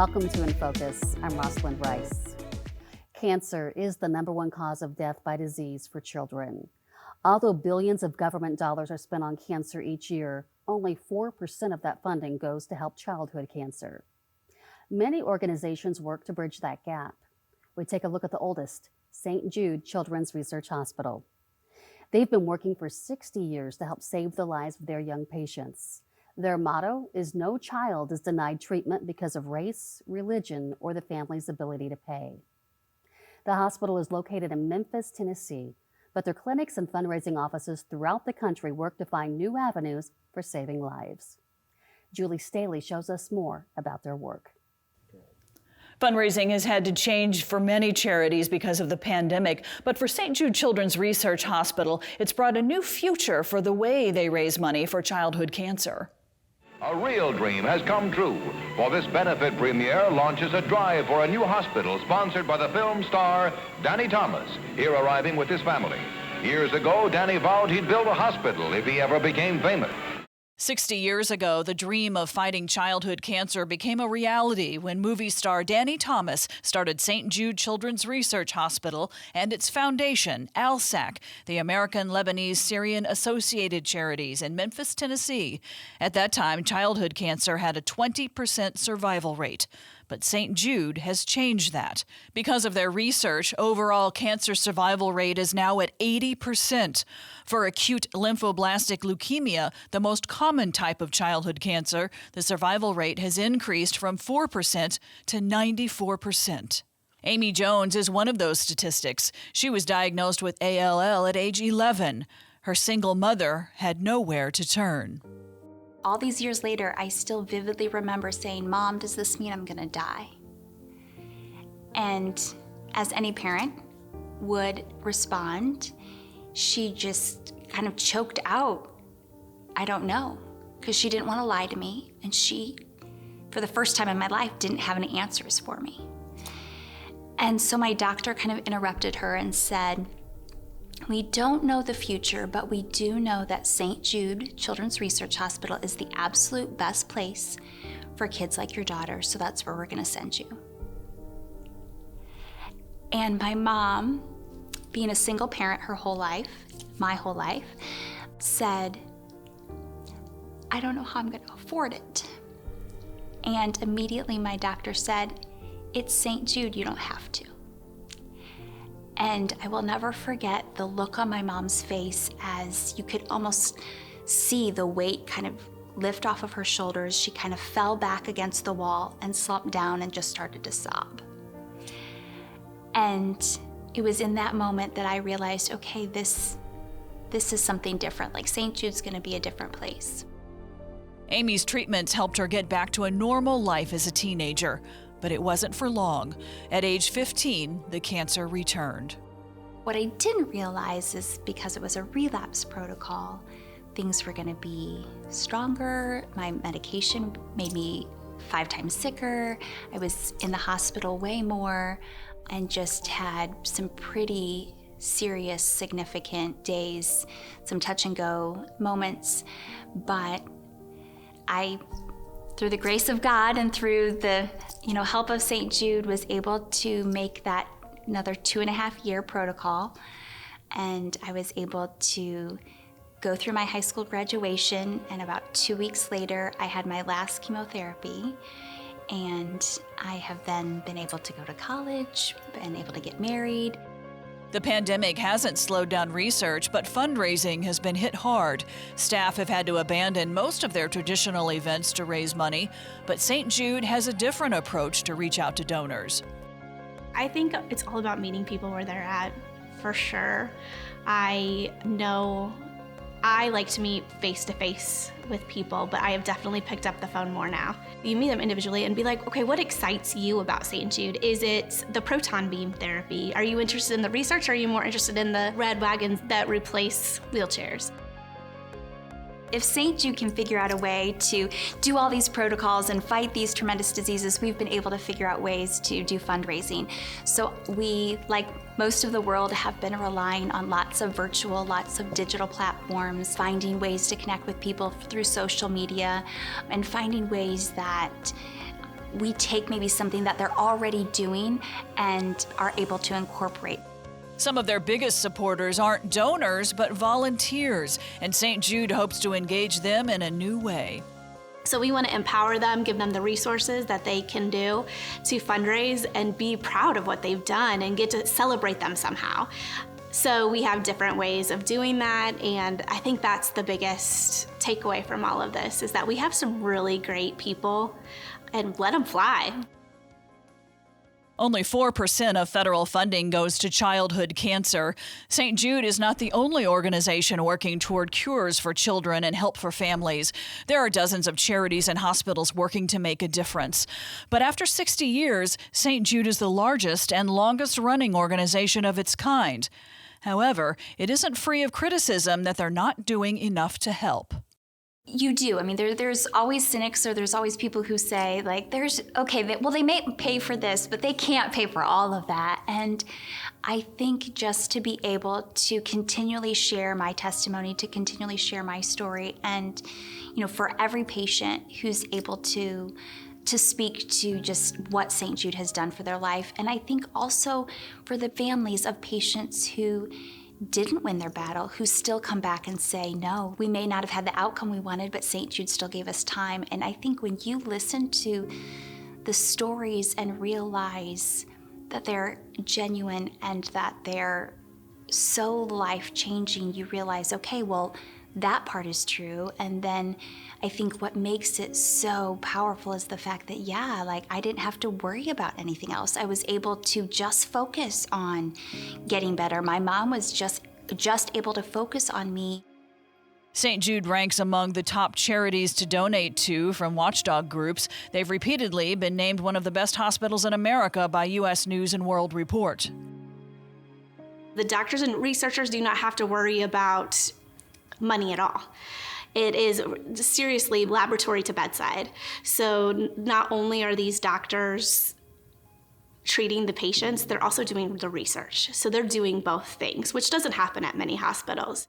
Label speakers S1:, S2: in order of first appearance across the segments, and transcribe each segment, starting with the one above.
S1: Welcome to InFocus. I'm Rosalind Rice. Cancer is the #1 cause of death by disease for children. Although billions of government dollars are spent on cancer each year, only 4% of that funding goes to help childhood cancer. Many organizations work to bridge that gap. We take a look at the oldest, St. Jude Children's Research Hospital. They've been working for 60 years to help save the lives of their young patients. Their motto is no child is denied treatment because of race, religion, or the family's ability to pay. The hospital is located in Memphis, Tennessee, but their clinics and fundraising offices throughout the country work to find new avenues for saving lives. Julie Staley shows us more about their work.
S2: Fundraising has had to change for many charities because of the pandemic, but for St. Jude Children's Research Hospital, it's brought a new future for the way they raise money for childhood cancer.
S3: A real dream has come true, for this benefit premiere launches a drive for a new hospital sponsored by the film star Danny Thomas, here arriving with his family. Years ago, Danny vowed he'd build a hospital if he ever became famous.
S2: 60 years ago, the dream of fighting childhood cancer became a reality when movie star Danny Thomas started St. Jude Children's Research Hospital and its foundation, ALSAC, the American Lebanese Syrian Associated Charities in Memphis, Tennessee. At that time, childhood cancer had a 20% survival rate. But St. Jude has changed that. Because of their research, overall cancer survival rate is now at 80%. For acute lymphoblastic leukemia, the most common type of childhood cancer, the survival rate has increased from 4% to 94%. Amy Jones is one of those statistics. She was diagnosed with ALL at age 11. Her single mother had nowhere to turn.
S4: All these years later, I still vividly remember saying, "Mom, does this mean I'm gonna die?" And as any parent would respond, she just kind of choked out, "I don't know," because she didn't want to lie to me, and she, for the first time in my life, didn't have any answers for me. And so my doctor kind of interrupted her and said, "We don't know the future, but we do know that St. Jude Children's Research Hospital is the absolute best place for kids like your daughter, so that's where we're gonna send you." And my mom, being a single parent her whole life, my whole life, said, "I don't know how I'm gonna afford it." And immediately my doctor said, "It's St. Jude, you don't have to." And I will never forget the look on my mom's face as you could almost see the weight kind of lift off of her shoulders. She kind of fell back against the wall and slumped down and just started to sob. And it was in that moment that I realized, okay, this is something different. Like St. Jude's gonna be a different place.
S2: Amy's treatments helped her get back to a normal life as a teenager. But it wasn't for long. At age 15, the cancer returned.
S4: What I didn't realize is because it was a relapse protocol, things were gonna be stronger. My medication made me 5 times sicker. I was in the hospital way more and just had some pretty serious, significant days, some touch and go moments. But through the grace of God and through the help of St. Jude, was able to make that another 2.5-year protocol. And I was able to go through my high school graduation, and about 2 weeks later, I had my last chemotherapy. And I have then been able to go to college, been able to get married.
S2: The pandemic hasn't slowed down research, but fundraising has been hit hard. Staff have had to abandon most of their traditional events to raise money, but St. Jude has a different approach to reach out to donors.
S5: I think it's all about meeting people where they're at, for sure. I know I like to meet face-to-face with people, but I have definitely picked up the phone more now. You meet them individually and be like, okay, what excites you about St. Jude? Is it the proton beam therapy? Are you interested in the research? Or are you more interested in the red wagons that replace wheelchairs?
S4: If St. Jude can figure out a way to do all these protocols and fight these tremendous diseases, we've been able to figure out ways to do fundraising. So we, like most of the world, have been relying on lots of virtual, lots of digital platforms, finding ways to connect with people through social media, and finding ways that we take maybe something that they're already doing and are able to incorporate.
S2: Some of their biggest supporters aren't donors, but volunteers, and St. Jude hopes to engage them in a new way.
S5: So we want to empower them, give them the resources that they can do to fundraise and be proud of what they've done and get to celebrate them somehow. So we have different ways of doing that, and I think that's the biggest takeaway from all of this, is that we have some really great people, and let them fly.
S2: Only 4% of federal funding goes to childhood cancer. St. Jude is not the only organization working toward cures for children and help for families. There are dozens of charities and hospitals working to make a difference. But after 60 years, St. Jude is the largest and longest-running organization of its kind. However, it isn't free of criticism that they're not doing enough to help.
S4: You do. I mean, there's always cynics, or there's always people who say, like, they may pay for this, but they can't pay for all of that. And I think just to be able to continually share my testimony, to continually share my story, and, for every patient who's able to speak to just what St. Jude has done for their life. And I think also for the families of patients who didn't win their battle, who still come back and say, no, we may not have had the outcome we wanted, but St. Jude still gave us time. And I think when you listen to the stories and realize that they're genuine and that they're so life-changing, you realize, okay, well, that part is true. And then I think what makes it so powerful is the fact that, I didn't have to worry about anything else. I was able to just focus on getting better. My mom was just able to focus on me.
S2: St. Jude ranks among the top charities to donate to from watchdog groups. They've repeatedly been named one of the best hospitals in America by U.S. News and World Report.
S5: The doctors and researchers do not have to worry about money at all. It is seriously laboratory to bedside. So not only are these doctors treating the patients, they're also doing the research. So they're doing both things, which doesn't happen at many hospitals.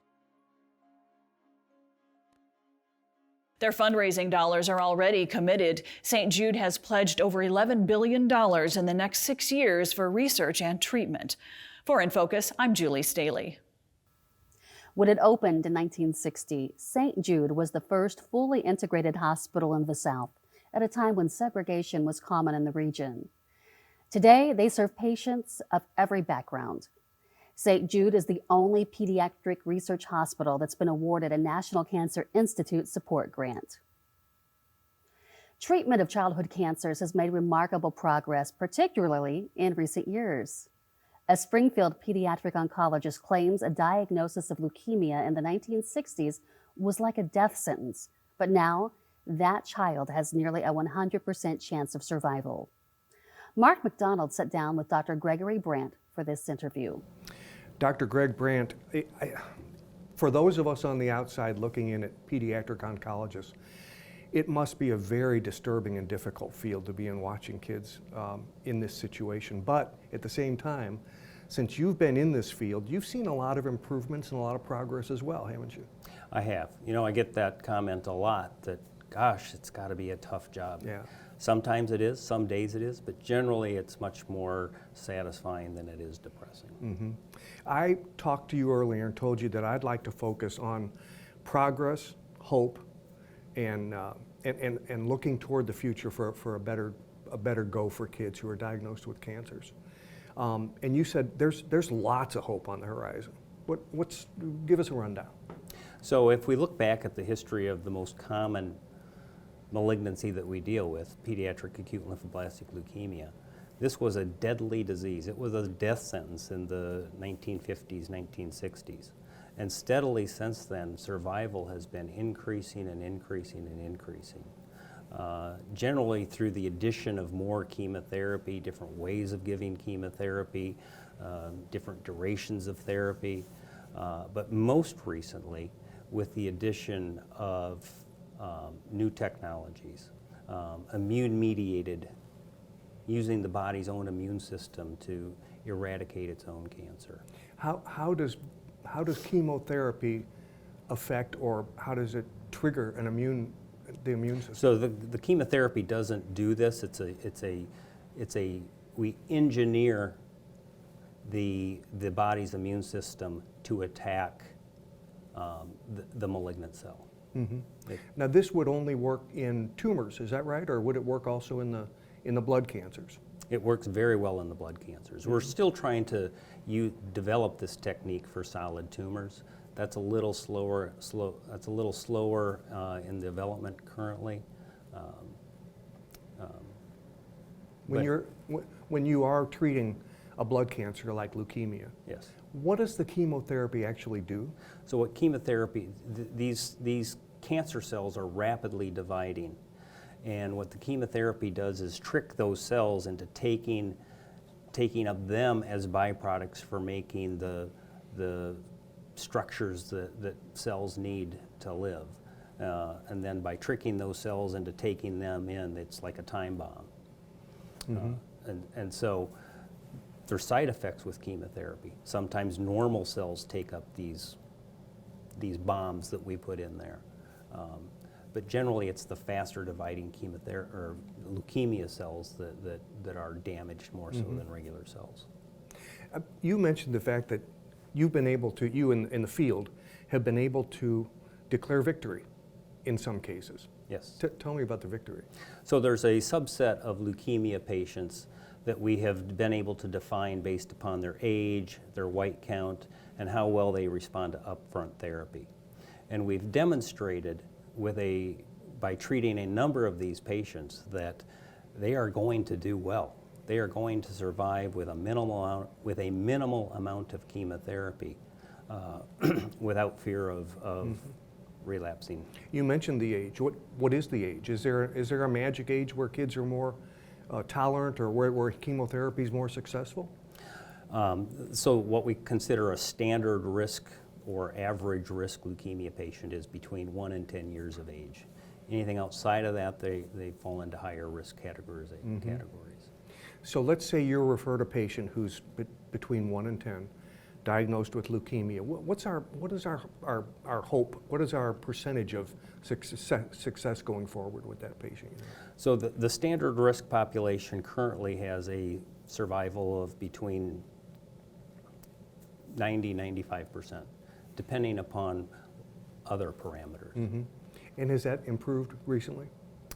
S2: Their fundraising dollars are already committed. St. Jude has pledged over $11 billion in the next 6 years for research and treatment. For InFocus, I'm Julie Staley.
S1: When it opened in 1960, St. Jude was the first fully integrated hospital in the South at a time when segregation was common in the region. Today, they serve patients of every background. St. Jude is the only pediatric research hospital that's been awarded a National Cancer Institute support grant. Treatment of childhood cancers has made remarkable progress, particularly in recent years. A Springfield pediatric oncologist claims a diagnosis of leukemia in the 1960s was like a death sentence, but now that child has nearly a 100% chance of survival. Mark McDonald sat down with Dr. Gregory Brandt for this interview.
S6: Dr. Greg Brandt, for those of us on the outside looking in at pediatric oncologists, it must be a very disturbing and difficult field to be in, watching kids in this situation. But at the same time, since you've been in this field, you've seen a lot of improvements and a lot of progress as well, haven't you?
S7: I have. I get that comment a lot that, gosh, it's got to be a tough job.
S6: Yeah.
S7: Sometimes it is, some days it is, but generally it's much more satisfying than it is depressing.
S6: Mm-hmm. I talked to you earlier and told you that I'd like to focus on progress, hope, and looking toward the future for a better go for kids who are diagnosed with cancers. And you said there's lots of hope on the horizon. Give us a rundown.
S7: So if we look back at the history of the most common malignancy that we deal with, pediatric acute lymphoblastic leukemia, this was a deadly disease. It was a death sentence in the 1950s, 1960s. And steadily since then, survival has been increasing and increasing and increasing. Generally through the addition of more chemotherapy, different ways of giving chemotherapy, different durations of therapy, but most recently with the addition of new technologies, immune-mediated, using the body's own immune system to eradicate its own cancer.
S6: How does chemotherapy affect, or how does it trigger an immune the immune system?
S7: So the chemotherapy doesn't do this. We engineer the body's immune system to attack the malignant cell.
S6: Now, this would only work in tumors, is that right? Or would it work also in the blood cancers?
S7: It works very well in the blood cancers. We're still trying to develop this technique for solid tumors. That's a little slower. That's a little slower in development currently.
S6: When you are treating a blood cancer like leukemia,
S7: Yes.
S6: what does the chemotherapy actually do?
S7: So what chemotherapy? These cancer cells are rapidly dividing, and what the chemotherapy does is trick those cells into taking up them as byproducts for making the structures that cells need to live. And then by tricking those cells into taking them in, it's like a time bomb. And so there's side effects with chemotherapy. Sometimes normal cells take up these bombs that we put in there. But generally it's the faster dividing chemotherapy or leukemia cells that are damaged more so than regular cells.
S6: You mentioned the fact that you've been able to, you in the field, have been able to declare victory in some cases.
S7: Yes.
S6: Tell me about the victory.
S7: So there's a subset of leukemia patients that we have been able to define based upon their age, their white count, and how well they respond to upfront therapy. And we've demonstrated by treating a number of these patients that they are going to do well. They are going to survive with a minimal amount of chemotherapy without fear of relapsing.
S6: You mentioned the age. What is the age? Is there a magic age where kids are more tolerant, or where chemotherapy is more successful?
S7: So what we consider a standard risk or average risk leukemia patient is between 1 and 10 years of age. Anything outside of that, they fall into higher risk categories.
S6: So let's say you're referred a patient who's between 1 and 10, diagnosed with leukemia. What is our hope? What is our percentage of success going forward with that patient?
S7: So the standard risk population currently has a survival of between 90-95%, depending upon other parameters.
S6: And has that improved recently?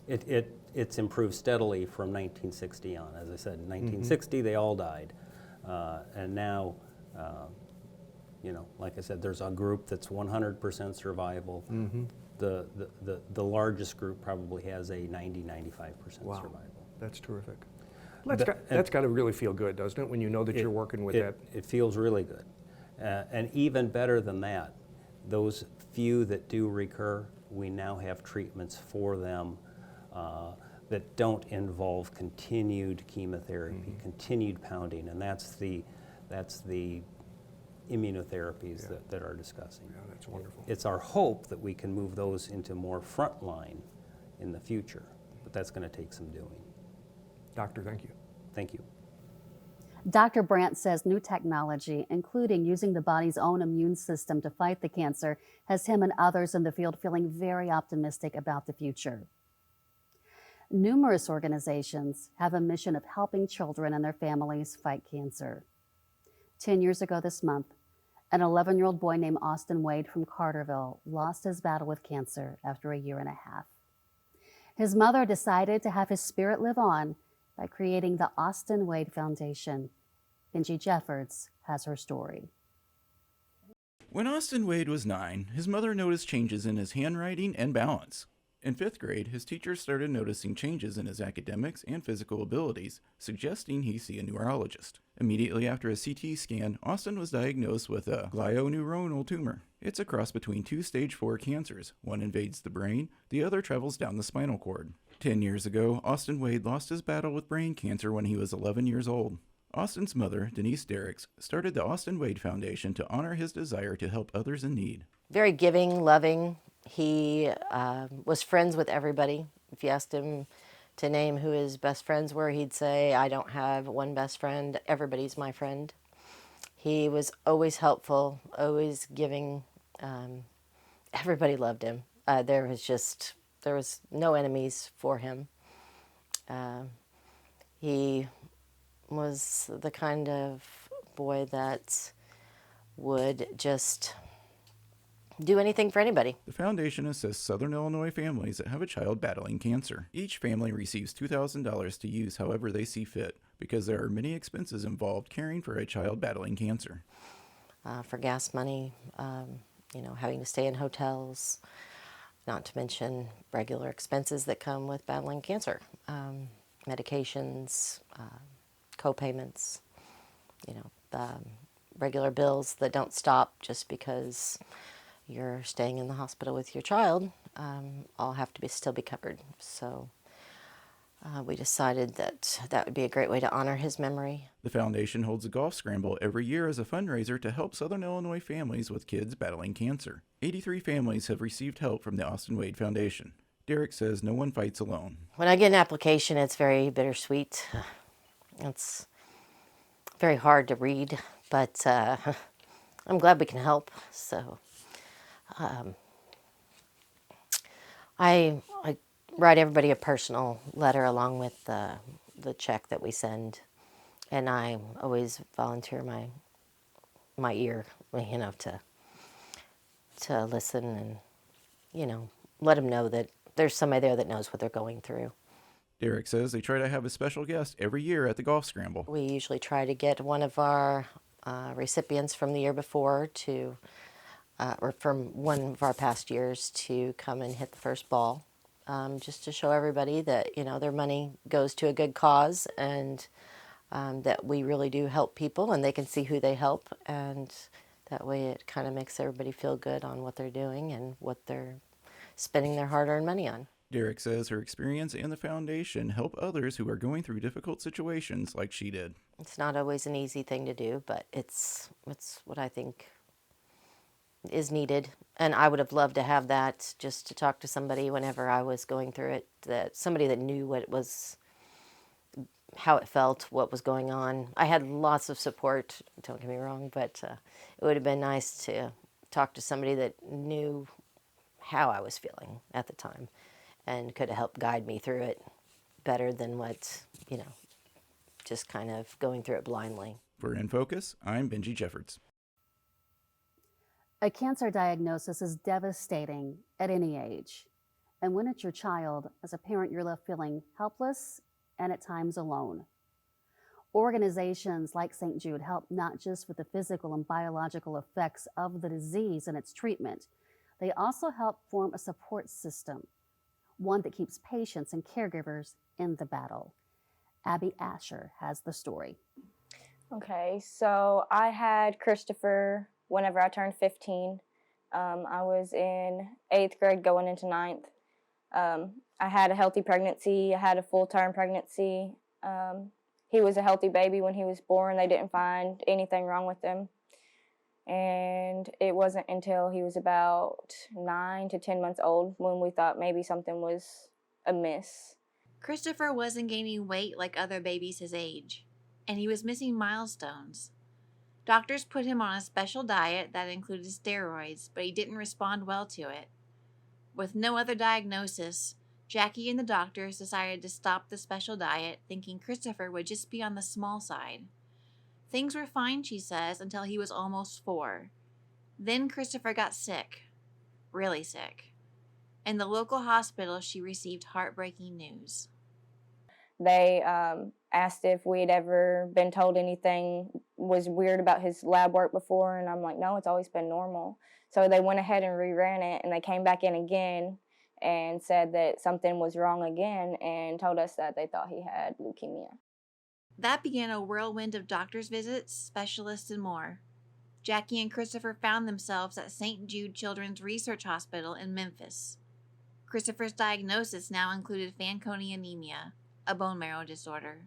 S7: It's improved steadily from 1960 on. As I said, in 1960 they all died, and now, like I said, there's a group that's 100% survival. The largest group probably has a 90-95%
S6: Wow,
S7: survival.
S6: that's terrific. That's got to really feel good, doesn't it, when you know that you're working with that?
S7: It feels really good. And even better than that, those few that do recur, we now have treatments for them that don't involve continued chemotherapy, continued pounding, and that's the immunotherapies that are discussing.
S6: Yeah, that's wonderful.
S7: It's our hope that we can move those into more frontline in the future, but that's going to take some doing.
S6: Doctor, thank you.
S7: Thank you.
S1: Dr. Brandt says new technology, including using the body's own immune system to fight the cancer, has him and others in the field feeling very optimistic about the future. Numerous organizations have a mission of helping children and their families fight cancer. 10 years ago this month, an 11-year-old boy named Austin Wade from Carterville lost his battle with cancer after a year and a half. His mother decided to have his spirit live on by creating the Austin Wade Foundation. Benji Jeffords has her story.
S8: When Austin Wade was 9, his mother noticed changes in his handwriting and balance. In 5th grade, his teachers started noticing changes in his academics and physical abilities, suggesting he see a neurologist. Immediately after a CT scan, Austin was diagnosed with a glioneuronal tumor. It's a cross between 2 stage 4 cancers. One invades the brain, the other travels down the spinal cord. 10 years ago, Austin Wade lost his battle with brain cancer when he was 11 years old. Austin's mother, Denise Derricks, started the Austin Wade Foundation to honor his desire to help others in need.
S9: Very giving, loving. He was friends with everybody. If you asked him to name who his best friends were, he'd say, I don't have one best friend, everybody's my friend. He was always helpful, always giving. Everybody loved him. There was just there was no enemies for him. He was the kind of boy that would just do anything for anybody.
S8: The foundation assists Southern Illinois families that have a child battling cancer. Each family receives $2,000 to use however they see fit, because there are many expenses involved caring for a child battling cancer.
S9: For gas money, having to stay in hotels, not to mention regular expenses that come with battling cancer, medications, co-payments, regular bills that don't stop just because you're staying in the hospital with your child, all have to still be covered. So we decided that would be a great way to honor his memory.
S8: The foundation holds a golf scramble every year as a fundraiser to help Southern Illinois families with kids battling cancer. 83 families have received help from the Austin Wade Foundation. Derek says no one fights alone.
S9: When I get an application, it's very bittersweet. It's very hard to read, but I'm glad we can help. So I write everybody a personal letter along with the check that we send, and I always volunteer my ear, to listen and let them know that there's somebody there that knows what they're going through.
S8: Derek says they try to have a special guest every year at the golf scramble.
S9: We usually try to get one of our recipients from the year before or from one of our past years to come and hit the first ball, just to show everybody that, their money goes to a good cause, and that we really do help people, and they can see who they help, and that way it kind of makes everybody feel good on what they're doing and what they're spending their hard-earned money on.
S8: Derek says her experience and the foundation help others who are going through difficult situations like she did.
S9: It's not always an easy thing to do, but it's what I think is needed. And I would have loved to have that, just to talk to somebody whenever I was going through it, that somebody that knew what it was, how it felt, what was going on. I had lots of support, don't get me wrong, but it would have been nice to talk to somebody that knew how I was feeling at the time and could have helped guide me through it better than what, just kind of going through it blindly.
S8: For InFocus, I'm Benji Jeffords.
S1: A cancer diagnosis is devastating at any age. And when it's your child, as a parent, you're left feeling helpless and at times alone. Organizations like St. Jude help not just with the physical and biological effects of the disease and its treatment, they also help form a support system, one that keeps patients and caregivers in the battle. Abby Asher has the story.
S10: Okay, so I had Christopher whenever I turned 15. I was in 8th grade going into 9th. I had a healthy pregnancy. I had a full-term pregnancy. He was a healthy baby when he was born. They didn't find anything wrong with him. And it wasn't until he was about 9 to 10 months old when we thought maybe something was amiss.
S11: Christopher wasn't gaining weight like other babies his age, and he was missing milestones. Doctors put him on a special diet that included steroids, but he didn't respond well to it. With no other diagnosis, Jackie and the doctors decided to stop the special diet, thinking Christopher would just be on the small side. Things were fine, she says, until he was almost 4. Then Christopher got sick, really sick. In the local hospital, she received heartbreaking news.
S10: They asked if we had ever been told anything was weird about his lab work before, and I'm like, no, it's always been normal. So they went ahead and reran it, and they came back in again and said that something was wrong again and told us that they thought he had leukemia.
S11: That began a whirlwind of doctor's visits, specialists, and more. Jackie and Christopher found themselves at St. Jude Children's Research Hospital in Memphis. Christopher's diagnosis now included Fanconi anemia, a bone marrow disorder.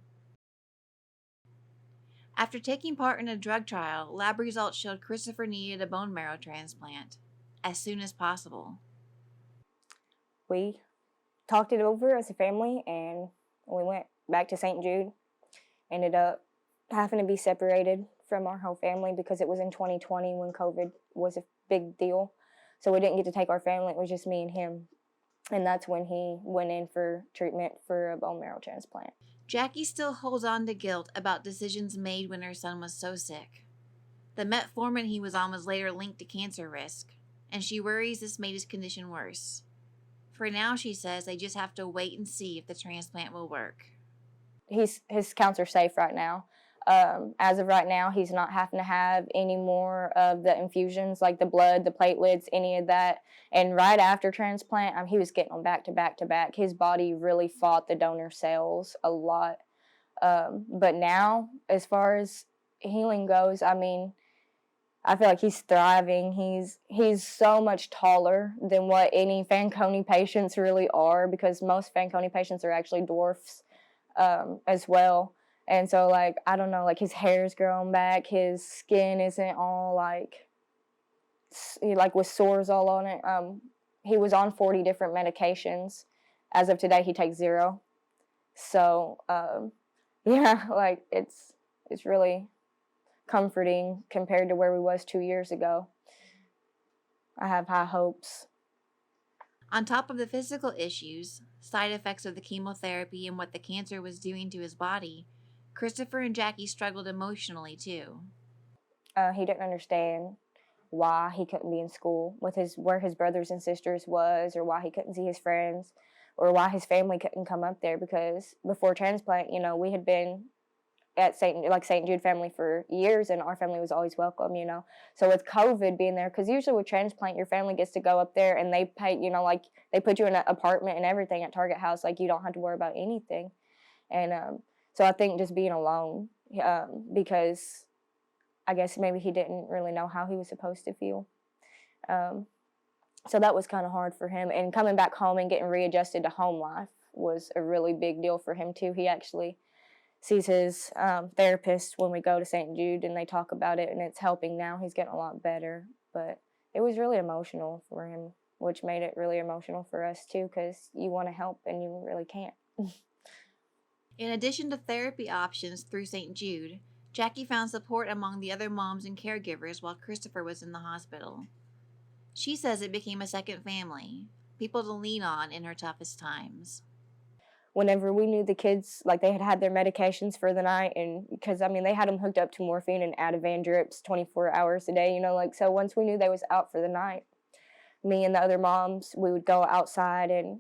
S11: After taking part in a drug trial, lab results showed Christopher needed a bone marrow transplant as soon as possible.
S10: We talked it over as a family, and we went back to St. Jude. Ended up having to be separated from our whole family because it was in 2020 when COVID was a big deal. So we didn't get to take our family. It was just me and him. And that's when he went in for treatment for a bone marrow transplant.
S11: Jackie still holds on to guilt about decisions made when her son was so sick. The metformin he was on was later linked to cancer risk, and she worries this made his condition worse. For now, she says they just have to wait and see if the transplant will work.
S10: His counts are safe right now. As of right now, he's not having to have any more of the infusions, like the blood, the platelets, any of that. And right after transplant, he was getting them back to back to back. His body really fought the donor cells a lot. But now, as far as healing goes, I mean, I feel like he's thriving. He's so much taller than what any Fanconi patients really are, because most Fanconi patients are actually dwarfs as well. And so, like, I don't know, like, his hair's grown back. His skin isn't all, like with sores all on it. He was on 40 different medications. As of today, he takes 0. So, yeah, like, it's really comforting compared to where we was 2 years ago. I have high hopes.
S11: On top of the physical issues, side effects of the chemotherapy and what the cancer was doing to his body, Christopher and Jackie struggled emotionally too.
S10: He didn't understand why he couldn't be in school with where his brothers and sisters was, or why he couldn't see his friends, or why his family couldn't come up there, because before transplant, we had been at St. Jude family for years, and our family was always welcome, So with COVID being there, because usually with transplant, your family gets to go up there and they pay, they put you in an apartment and everything at Target House, like you don't have to worry about anything. And so I think just being alone, because I guess maybe he didn't really know how he was supposed to feel. So that was kind of hard for him. And coming back home and getting readjusted to home life was a really big deal for him too. He actually sees his therapist when we go to St. Jude, and they talk about it, and it's helping now. He's getting a lot better. But it was really emotional for him, which made it really emotional for us too, because you want to help and you really can't.
S11: In addition to therapy options through St. Jude, Jackie found support among the other moms and caregivers while Christopher was in the hospital. She says it became a second family, people to lean on in her toughest times.
S10: Whenever we knew the kids, like, they had their medications for the night, and because, they had them hooked up to morphine and Ativan drips 24 hours a day, so once we knew they was out for the night, me and the other moms, we would go outside, and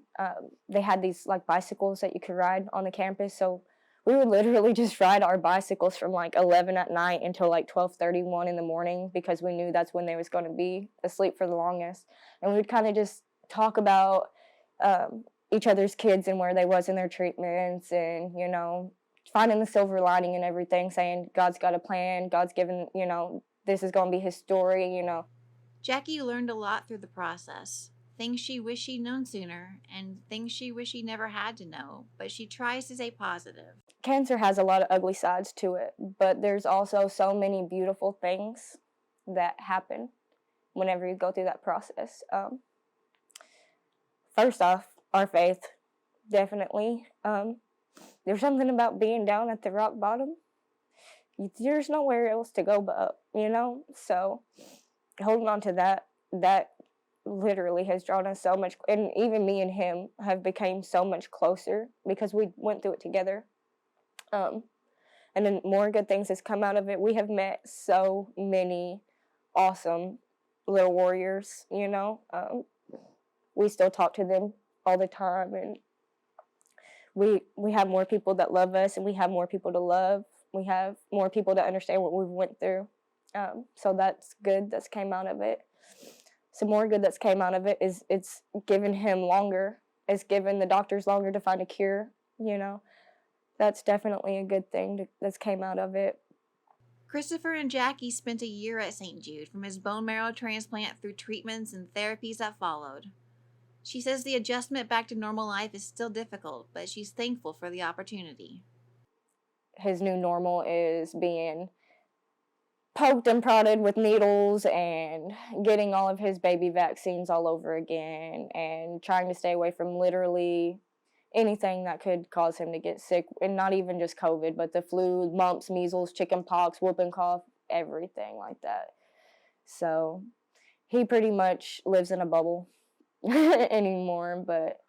S10: they had these, bicycles that you could ride on the campus, so we would literally just ride our bicycles from, 11 at night until, 12:31 in the morning, because we knew that's when they was going to be asleep for the longest, and we would kind of just talk about each other's kids and where they was in their treatments, and, finding the silver lining and everything, saying God's got a plan, God's given, this is going to be his story,
S11: Jackie learned a lot through the process. Things she wished she'd known sooner, and things she wished she never had to know, but she tries to stay positive.
S10: Cancer has a lot of ugly sides to it, but there's also so many beautiful things that happen whenever you go through that process. First off, our faith, definitely. There's something about being down at the rock bottom. There's nowhere else to go but up, So holding on to that literally has drawn us so much, and even me and him have become so much closer because we went through it together. And then more good things has come out of it. We have met so many awesome little warriors, we still talk to them all the time, and we have more people that love us, and we have more people to love. We have more people that understand what we went through. So that's good that's came out of it. Some more good that's came out of it is it's given him longer. It's given the doctors longer to find a cure, That's definitely a good thing that's came out of it.
S11: Christopher and Jackie spent a year at St. Jude, from his bone marrow transplant through treatments and therapies that followed. She says the adjustment back to normal life is still difficult, but she's thankful for the opportunity.
S10: His new normal is being poked and prodded with needles and getting all of his baby vaccines all over again, and trying to stay away from literally anything that could cause him to get sick, and not even just COVID, but the flu, mumps, measles, chicken pox, whooping cough, everything like that. So he pretty much lives in a bubble. anymore, but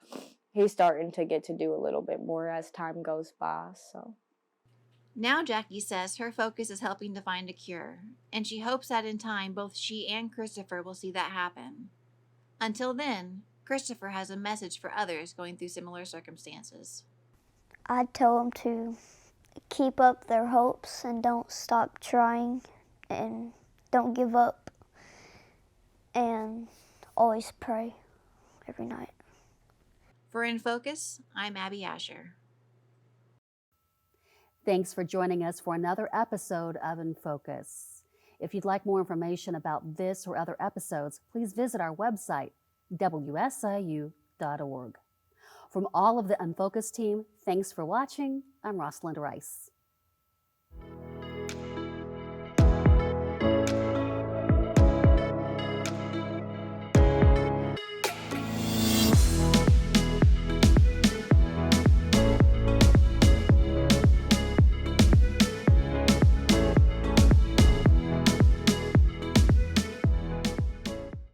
S10: he's starting to get to do a little bit more as time goes by, so.
S11: Now Jackie says her focus is helping to find a cure, and she hopes that in time both she and Christopher will see that happen. Until then, Christopher has a message for others going through similar circumstances.
S12: I'd tell them to keep up their hopes and don't stop trying and don't give up and always pray every night.
S11: For InFocus, I'm Abby Asher.
S1: Thanks for joining us for another episode of InFocus. If you'd like more information about this or other episodes, please visit our website, WSIU.org. From all of the InFocus team, thanks for watching. I'm Rosalind Rice.